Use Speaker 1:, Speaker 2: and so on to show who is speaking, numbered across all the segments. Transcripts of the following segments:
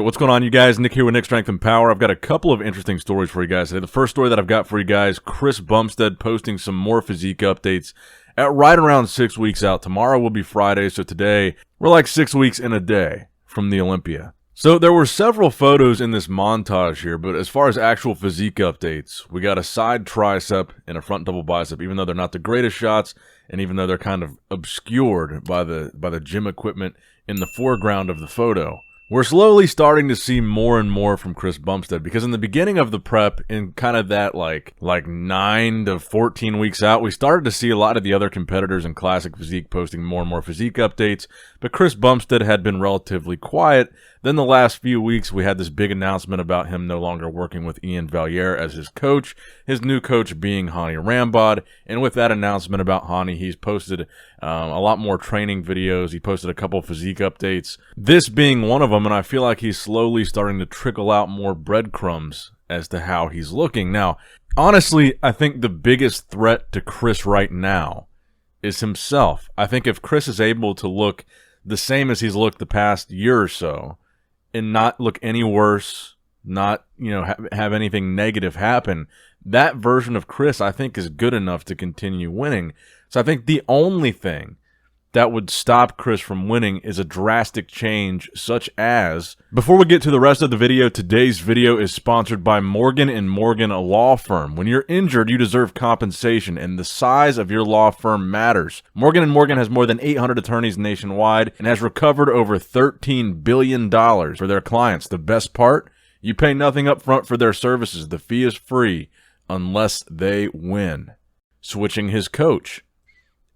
Speaker 1: what's going on, you guys? Nick here with Nick Strength and Power. I've got a couple of interesting stories for you guys today. The first story that I've got for you guys, Chris Bumstead posting some more physique updates at right around 6 weeks out. Tomorrow will be Friday, so today we're like 6 weeks in a day from the Olympia. So there were several photos in this montage here, but as far as actual physique updates, we got a side tricep and a front double bicep, even though they're not the greatest shots, and even though they're kind of obscured by the gym equipment in the foreground of the photo. We're slowly starting to see more and more from Chris Bumstead, because in the beginning of the prep, in kind of that like 9 to 14 weeks out, we started to see a lot of the other competitors in classic physique posting more and more physique updates, but Chris Bumstead had been relatively quiet. Then the last few weeks, we had this big announcement about him no longer working with Ian Valliere as his coach, his new coach being Hani Rambod. And with that announcement about Hani, he's posted a lot more training videos. He posted a couple of physique updates, this being one of them, and I feel like he's slowly starting to trickle out more breadcrumbs as to how he's looking. Now, honestly, I think the biggest threat to Chris right now is himself. I think if Chris is able to look the same as he's looked the past year or so, and not look any worse, not, have anything negative happen, that version of Chris, I think, is good enough to continue winning. So I think the only thing that would stop Chris from winning is a drastic change, such as... Before we get to the rest of the video, today's video is sponsored by Morgan & Morgan, a law firm. When you're injured, you deserve compensation, and the size of your law firm matters. Morgan & Morgan has more than 800 attorneys nationwide and has recovered over $13 billion for their clients. The best part? You pay nothing up front for their services. The fee is free unless they win. Switching his coach.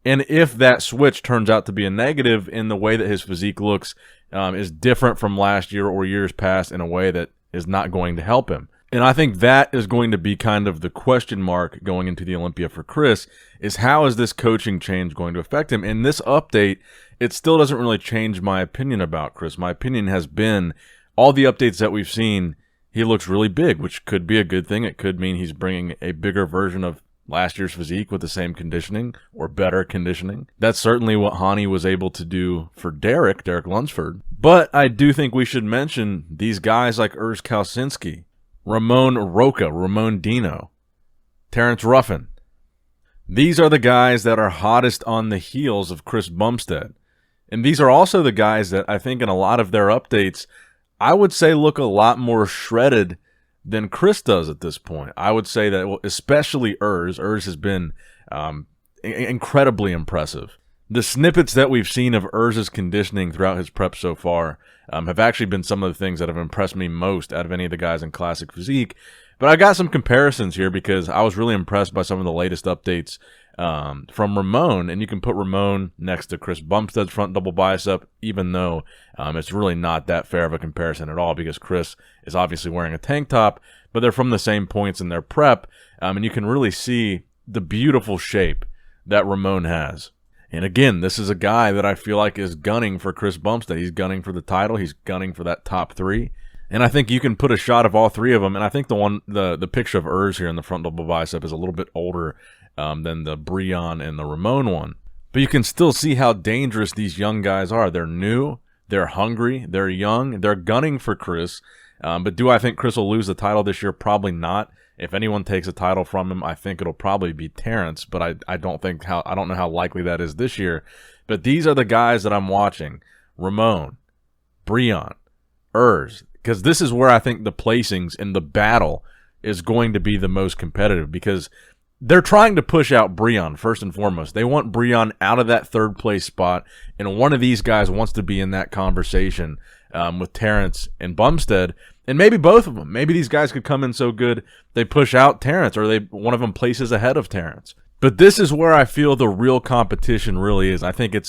Speaker 1: And if that switch turns out to be a negative in the way that his physique looks is different from last year or years past in a way that is not going to help him. And I think that is going to be kind of the question mark going into the Olympia for Chris, is how is this coaching change going to affect him? In this update, it still doesn't really change my opinion about Chris. My opinion has been all the updates that we've seen, he looks really big, which could be a good thing. It could mean he's bringing a bigger version of last year's physique with the same conditioning or better conditioning. That's certainly what Hani was able to do for Derek Lunsford. But I do think we should mention these guys like Urs Kausinski, Ramon Roca, Ramon Dino, Terrence Ruffin. These are the guys that are hottest on the heels of Chris Bumstead. And these are also the guys that I think in a lot of their updates, I would say look a lot more shredded than Chris does at this point. I would say that, well, especially Urs. Urs has been incredibly impressive. The snippets that we've seen of Urs's conditioning throughout his prep so far have actually been some of the things that have impressed me most out of any of the guys in classic physique. But I got some comparisons here because I was really impressed by some of the latest updates from Ramon, and you can put Ramon next to Chris Bumstead's front double bicep, even though it's really not that fair of a comparison at all, because Chris is obviously wearing a tank top, but they're from the same points in their prep, and you can really see the beautiful shape that Ramon has. And again, this is a guy that I feel like is gunning for Chris Bumstead. He's gunning for the title. He's gunning for that top three. And I think you can put a shot of all three of them. And I think the picture of Urs here in the front double bicep is a little bit older than the Breon and the Ramon one. But you can still see how dangerous these young guys are. They're new, they're hungry, they're young, they're gunning for Chris. But do I think Chris will lose the title this year? Probably not. If anyone takes a title from him, I think it'll probably be Terrence, but I don't know how likely that is this year. But these are the guys that I'm watching. Ramon, Breon, Urs, because this is where I think the placings in the battle is going to be the most competitive, because they're trying to push out Breon first and foremost. They want Breon out of that third place spot, and one of these guys wants to be in that conversation with Terrence and Bumstead, and maybe both of them. Maybe these guys could come in so good they push out Terrence, or one of them places ahead of Terrence. But this is where I feel the real competition really is. I think it's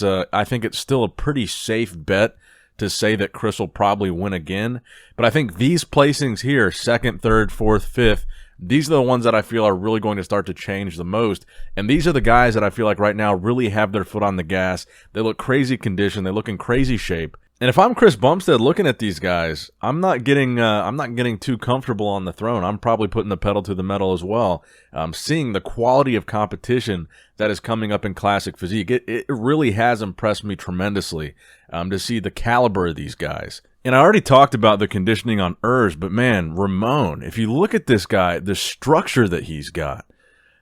Speaker 1: still a pretty safe bet to say that Chris will probably win again. But I think these placings here, second, third, fourth, fifth, these are the ones that I feel are really going to start to change the most. And these are the guys that I feel like right now really have their foot on the gas. They look crazy conditioned. They look in crazy shape. And if I'm Chris Bumstead looking at these guys, I'm not getting too comfortable on the throne. I'm probably putting the pedal to the metal as well. Seeing the quality of competition that is coming up in classic physique, it really has impressed me tremendously to see the caliber of these guys. And I already talked about the conditioning on Chirs, but man, Ramon, if you look at this guy, the structure that he's got,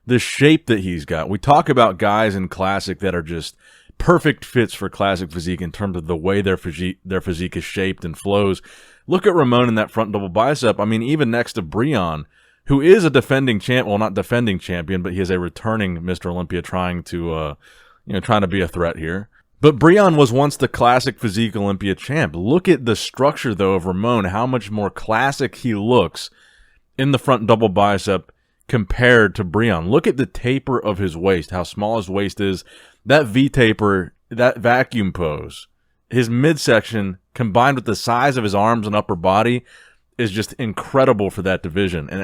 Speaker 1: the shape that he's got. We talk about guys in Classic that are just perfect fits for Classic physique in terms of the way their physique is shaped and flows. Look at Ramon in that front double bicep. I mean, even next to Breon, who is a defending champ, well, not defending champion, but he is a returning Mr. Olympia trying to be a threat here. But Breon was once the Classic Physique Olympia champ. Look at the structure, though, of Ramon, how much more classic he looks in the front double bicep compared to Breon. Look at the taper of his waist, how small his waist is. That V-taper, that vacuum pose, his midsection combined with the size of his arms and upper body is just incredible for that division. And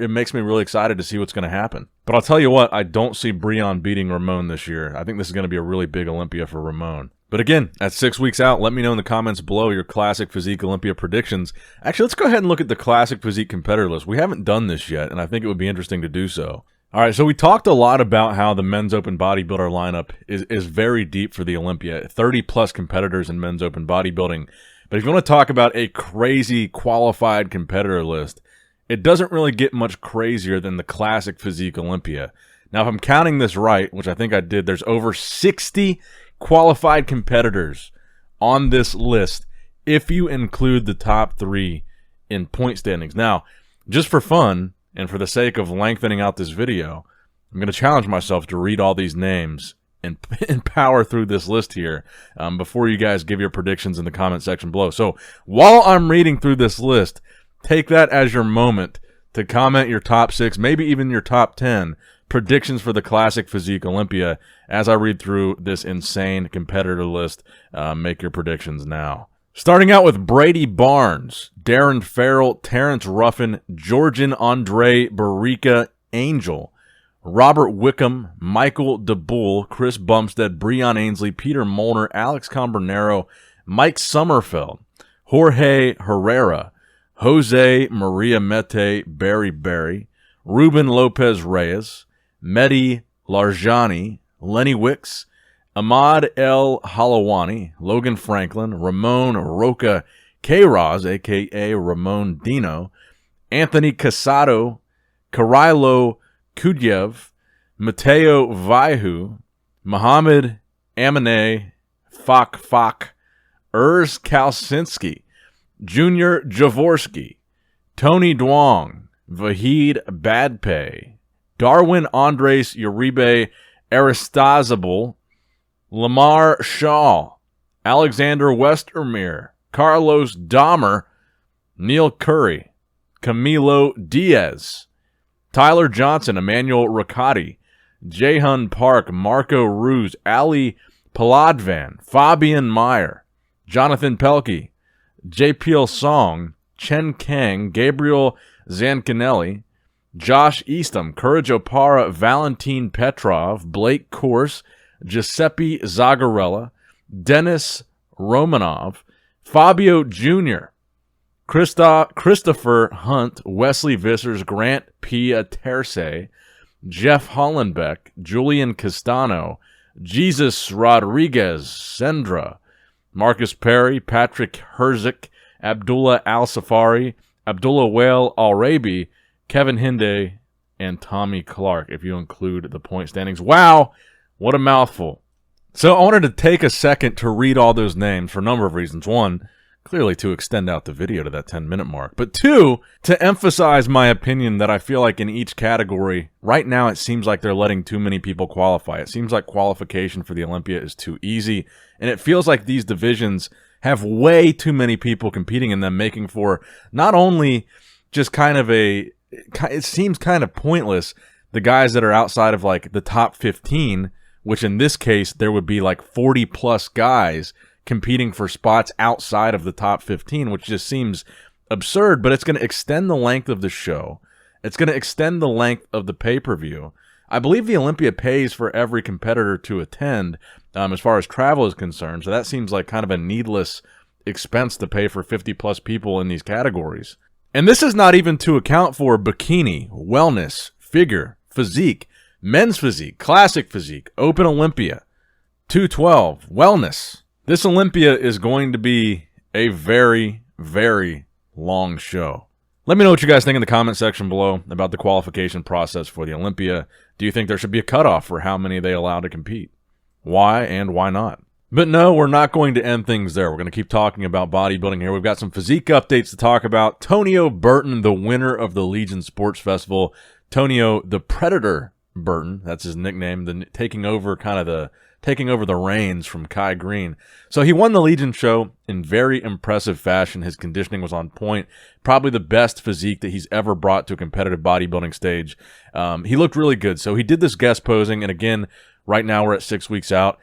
Speaker 1: it makes me really excited to see what's going to happen. But I'll tell you what, I don't see Breon beating Ramon this year. I think this is going to be a really big Olympia for Ramon. But again, at 6 weeks out, let me know in the comments below your Classic Physique Olympia predictions. Actually, let's go ahead and look at the Classic Physique competitor list. We haven't done this yet, and I think it would be interesting to do so. All right, so we talked a lot about how the men's open bodybuilder lineup is very deep for the Olympia, 30-plus competitors in men's open bodybuilding. But if you want to talk about a crazy qualified competitor list, it doesn't really get much crazier than the Classic Physique Olympia. Now, if I'm counting this right, which I think I did, there's over 60 qualified competitors on this list if you include the top 3 in point standings. Now, just for fun and for the sake of lengthening out this video, I'm going to challenge myself to read all these names and power through this list here before you guys give your predictions in the comment section below. So while I'm reading through this list, take that as your moment to comment your top 6, maybe even your top 10 predictions for the Classic Physique Olympia as I read through this insane competitor list. Make your predictions now. Starting out with Brady Barnes, Darren Farrell, Terrence Ruffin, Georgian Andre Barrica Angel, Robert Wickham, Michael DeBull, Chris Bumstead, Breon Ainsley, Peter Molnar, Alex Combernero, Mike Sommerfeld, Jorge Herrera, Jose Maria Mete Barry, Ruben Lopez Reyes, Mehdi Larjani, Lenny Wicks, Ahmad El Halawani, Logan Franklin, Ramon Roca Queiroz, a.k.a. Ramon Dino, Anthony Casado, Karailo Kudyev, Mateo Vaihu, Muhammad Amine Fak, Urs Kalsinski, Junior Javorsky, Tony Duong, Vahid Badpay, Darwin Andres Uribe Aristizabal, Lamar Shaw, Alexander Westermeer, Carlos Dahmer, Neil Curry, Camilo Diaz, Tyler Johnson, Emmanuel Riccati, Jahan Park, Marco Ruz, Ali Paladvan, Fabian Meyer, Jonathan Pelkey, JPL Song, Chen Kang, Gabriel Zancanelli, Josh Eastham, Courage Opara, Valentin Petrov, Blake Course, Giuseppe Zagarella, Dennis Romanov, Fabio Jr., Christopher Hunt, Wesley Vissers, Grant Pia Terce, Jeff Hollenbeck, Julian Castano, Jesus Rodriguez, Sendra, Marcus Perry, Patrick Herzik, Abdullah Al-Safari, Abdullah Whale Al-Rabi, Kevin Hinde, and Tommy Clark, if you include the point standings. Wow, what a mouthful. So I wanted to take a second to read all those names for a number of reasons. One, clearly to extend out the video to that 10-minute mark. But two, to emphasize my opinion that I feel like in each category, right now it seems like they're letting too many people qualify. It seems like qualification for the Olympia is too easy. And it feels like these divisions have way too many people competing in them, making for not only just kind of it seems kind of pointless, the guys that are outside of like the top 15, which in this case there would be like 40 plus guys competing for spots outside of the top 15, which just seems absurd, but it's going to extend the length of the show. It's going to extend the length of the pay-per-view. I believe the Olympia pays for every competitor to attend as far as travel is concerned, so that seems like kind of a needless expense to pay for 50-plus people in these categories. And this is not even to account for bikini, wellness, figure, physique, men's physique, classic physique, open Olympia, 212, wellness. This Olympia is going to be a very, very long show. Let me know what you guys think in the comment section below about the qualification process for the Olympia. Do you think there should be a cutoff for how many they allow to compete? Why and why not? But no, we're not going to end things there. We're going to keep talking about bodybuilding here. We've got some physique updates to talk about. Tonio Burton, the winner of the Legion Sports Festival. Tonio the Predator Burton, that's his nickname, taking over the reins from Kai Green. So he won the Legion show in very impressive fashion. His conditioning was on point. Probably the best physique that he's ever brought to a competitive bodybuilding stage. He looked really good. So he did this guest posing, and again, right now we're at 6 weeks out.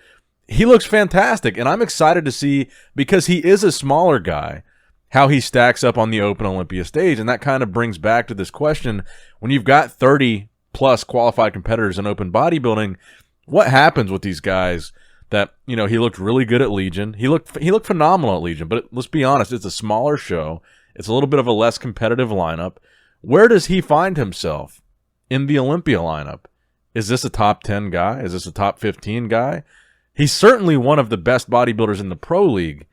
Speaker 1: He looks fantastic, and I'm excited to see, because he is a smaller guy, how he stacks up on the Open Olympia stage. And that kind of brings back to this question, when you've got 30-plus qualified competitors in open bodybuilding, what happens with these guys that, he looked really good at Legion. He looked phenomenal at Legion, but let's be honest, it's a smaller show. It's a little bit of a less competitive lineup. Where does he find himself in the Olympia lineup? Is this a top 10 guy? Is this a top 15 guy? He's certainly one of the best bodybuilders in the pro league,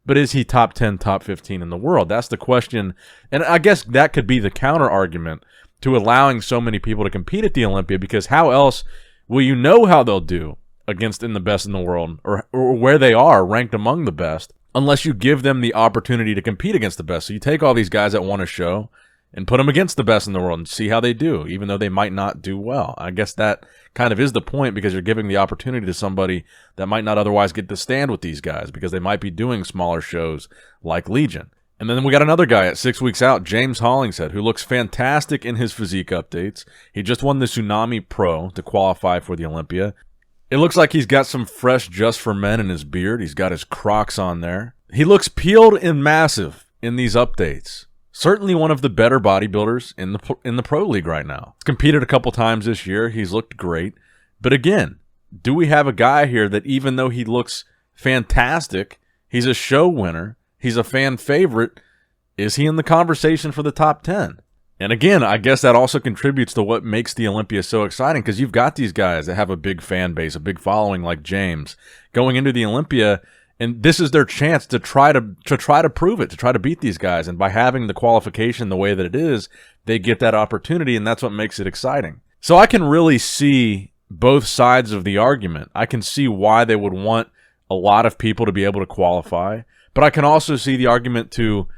Speaker 1: but is he top 10, top 15 in the world? That's the question. And I guess that could be the counter argument to allowing so many people to compete at the Olympia, because how else will you know how they'll do against in the best in the world, or where they are ranked among the best, unless you give them the opportunity to compete against the best? So you take all these guys that won a show and put them against the best in the world and see how they do, even though they might not do well. I guess that kind of is the point, because you're giving the opportunity to somebody that might not otherwise get to stand with these guys, because they might be doing smaller shows like Legion. And then we got another guy at 6 weeks out, James Hollingshead, who looks fantastic in his physique updates. He just won the Tsunami Pro to qualify for the Olympia. It looks like he's got some fresh Just for Men in his beard. He's got his Crocs on there. He looks peeled and massive in these updates. Certainly one of the better bodybuilders in the pro league right now. He's competed a couple times this year. He's looked great. But again, do we have a guy here that, even though he looks fantastic, he's a show winner, he's a fan favorite, is he in the conversation for the top 10? And again, I guess that also contributes to what makes the Olympia so exciting, because you've got these guys that have a big fan base, a big following like James, going into the Olympia. And this is their chance to try to prove it, to try to beat these guys. And by having the qualification the way that it is, they get that opportunity, and that's what makes it exciting. So I can really see both sides of the argument. I can see why they would want a lot of people to be able to qualify, but I can also see the argument to,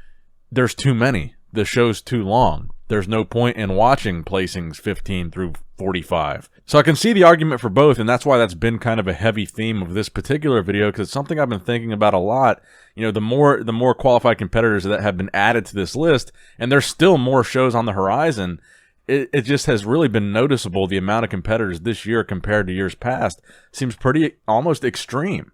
Speaker 1: there's too many. The show's too long. There's no point in watching placings 15 through 45. So I can see the argument for both, and that's why that's been kind of a heavy theme of this particular video, because it's something I've been thinking about a lot. The more qualified competitors that have been added to this list, and there's still more shows on the horizon, it just has really been noticeable. The amount of competitors this year compared to years past seems pretty almost extreme.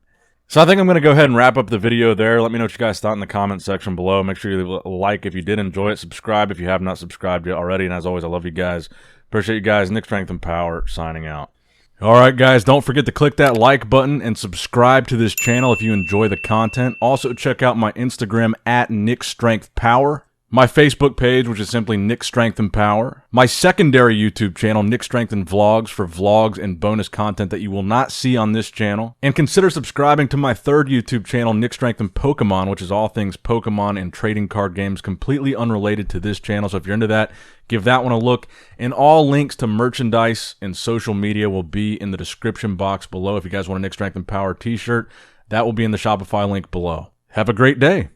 Speaker 1: So I think I'm going to go ahead and wrap up the video there. Let me know what you guys thought in the comment section below. Make sure you leave a like if you did enjoy it. Subscribe if you have not subscribed yet already. And as always, I love you guys. Appreciate you guys. Nick Strength and Power signing out. All right, guys, don't forget to click that like button and subscribe to this channel if you enjoy the content. Also, check out my Instagram at Nick Strength Power. My Facebook page, which is simply Nick Strength and Power. My secondary YouTube channel, Nick Strength and Vlogs, for vlogs and bonus content that you will not see on this channel. And consider subscribing to my third YouTube channel, Nick Strength and Pokemon, which is all things Pokemon and trading card games, completely unrelated to this channel. So if you're into that, give that one a look. And all links to merchandise and social media will be in the description box below. If you guys want a Nick Strength and Power t-shirt, that will be in the Shopify link below. Have a great day.